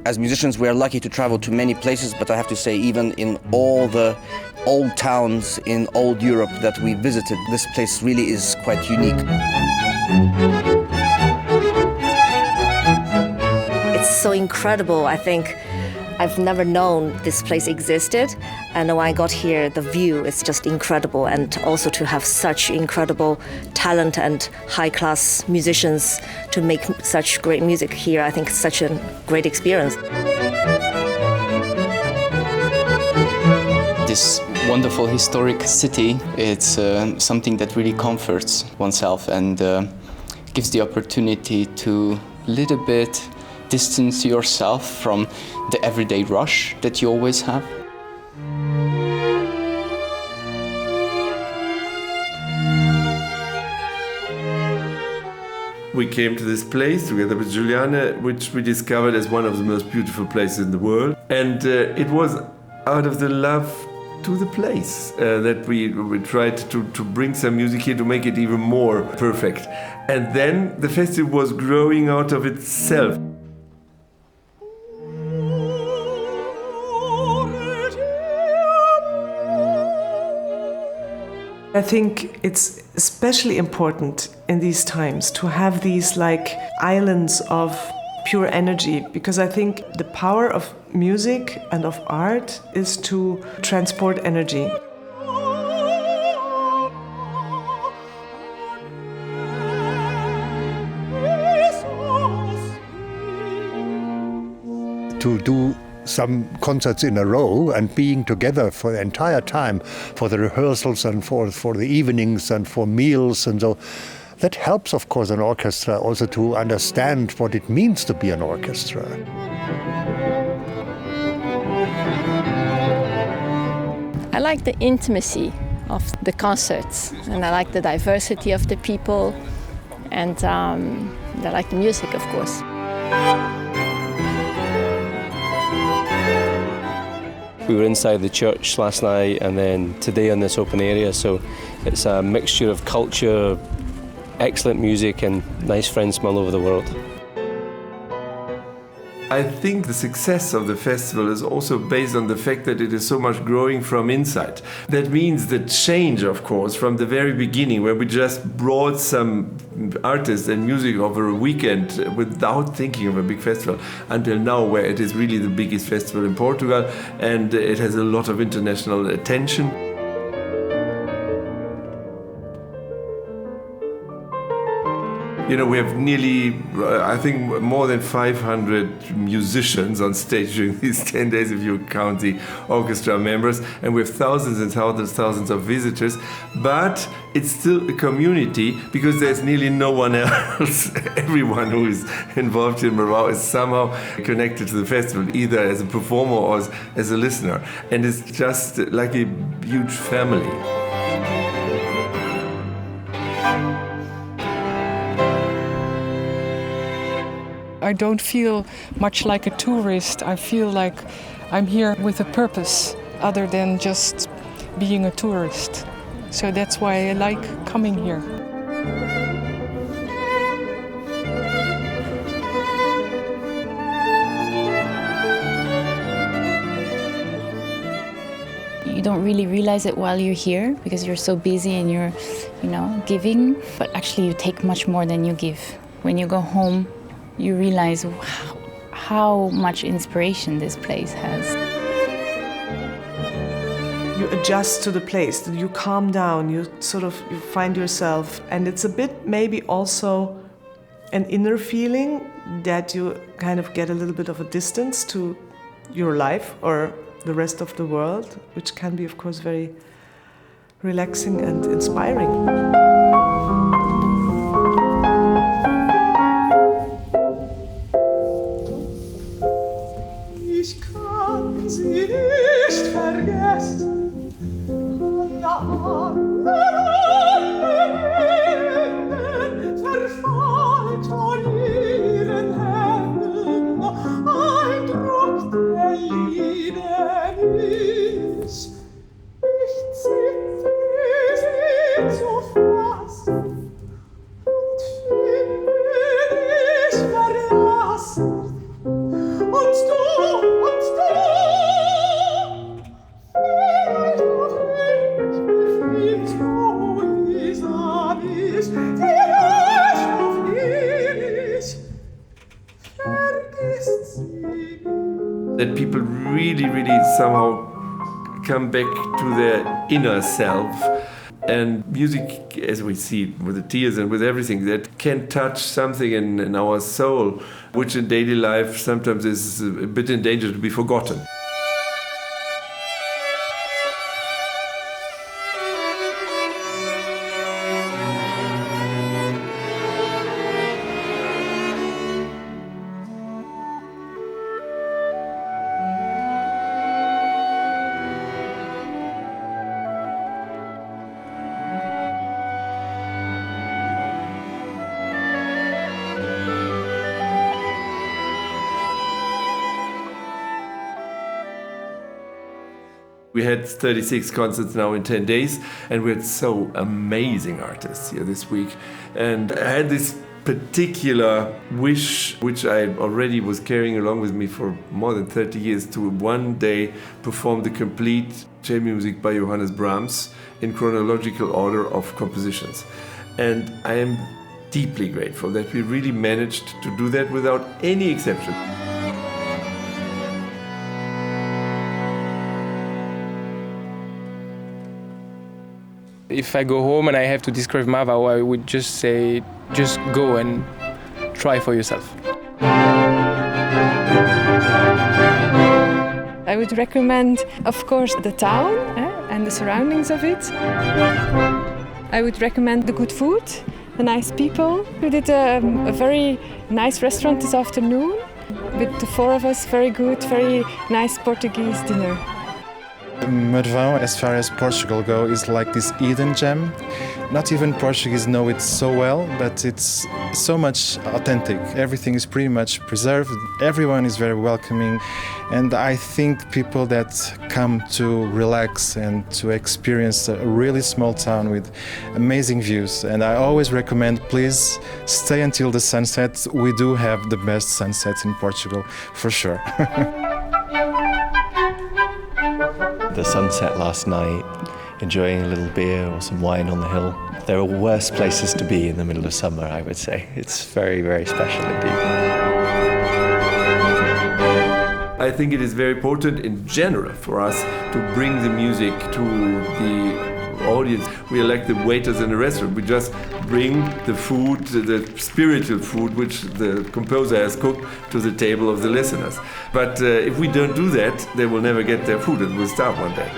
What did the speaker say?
As musicians, we are lucky to travel to many places, but I have to say, even in all the old towns in old Europe that we visited, this place really is quite unique. It's so incredible. I think I've never known this place existed, and when I got here, the view is just incredible, and also to have such incredible talent and high-class musicians to make such great music here, I think it's such a great experience. This wonderful historic city, it's something that really comforts oneself and gives the opportunity to little bit distance yourself from the everyday rush that you always have. We came to this place together with Juliane, which we discovered as one of the most beautiful places in the world. And it was out of the love to the place that we tried to bring some music here to make it even more perfect. And then the festival was growing out of itself. I think it's especially important in these times to have these like islands of pure energy, because I think the power of music and of art is to transport energy. To do some concerts in a row and being together for the entire time, for the rehearsals and for the evenings and for meals and so, that helps, of course, an orchestra also to understand what it means to be an orchestra. I like the intimacy of the concerts, and I like the diversity of the people, and I like the music, of course. We were inside the church last night and then today in this open area, so it's a mixture of culture, excellent music and nice friends from all over the world. I think the success of the festival is also based on the fact that it is so much growing from inside. That means the change, of course, from the very beginning, where we just brought some artists and music over a weekend without thinking of a big festival, until now, where it is really the biggest festival in Portugal and it has a lot of international attention. You know, we have nearly, I think, more than 500 musicians on stage during these 10 days, if you count the orchestra members, and we have thousands and thousands of visitors. But it's still a community because there's nearly no one else. Everyone who is involved in Marvão is somehow connected to the festival, either as a performer or as a listener. And it's just like a huge family. I don't feel much like a tourist. I feel like I'm here with a purpose other than just being a tourist. So that's why I like coming here. You don't really realize it while you're here because you're so busy and you're, giving. But actually you take much more than you give. When you go home, you realize how much inspiration this place has. You adjust to the place, you calm down, you find yourself, and it's a bit maybe also an inner feeling that you kind of get a little bit of a distance to your life or the rest of the world, which can be, of course, very relaxing and inspiring. That people really, really somehow come back to their inner self. And music, as we see it with the tears and with everything, that can touch something in our soul, which in daily life sometimes is a bit in danger to be forgotten. We had 36 concerts now in 10 days, and we had so amazing artists here this week. And I had this particular wish, which I already was carrying along with me for more than 30 years, to one day perform the complete chamber music by Johannes Brahms in chronological order of compositions. And I am deeply grateful that we really managed to do that without any exception. If I go home and I have to describe Marvão, I would just say, just go and try for yourself. I would recommend, of course, the town and the surroundings of it. I would recommend the good food, the nice people. We did a very nice restaurant this afternoon with the four of us, very good, very nice Portuguese dinner. Marvão, as far as Portugal goes, is like this hidden gem. Not even Portuguese know it so well, but it's so much authentic. Everything is pretty much preserved. Everyone is very welcoming. And I think people that come to relax and to experience a really small town with amazing views. And I always recommend, please stay until the sunset. We do have the best sunsets in Portugal, for sure. The sunset last night, enjoying a little beer or some wine on the hill. There are worse places to be in the middle of summer, I would say. It's very, very special indeed. I think it is very important in general for us to bring the music to the audience. We are like the waiters in a restaurant. We just bring the food, the spiritual food which the composer has cooked, to the table of the listeners. But if we don't do that, they will never get their food and will starve one day.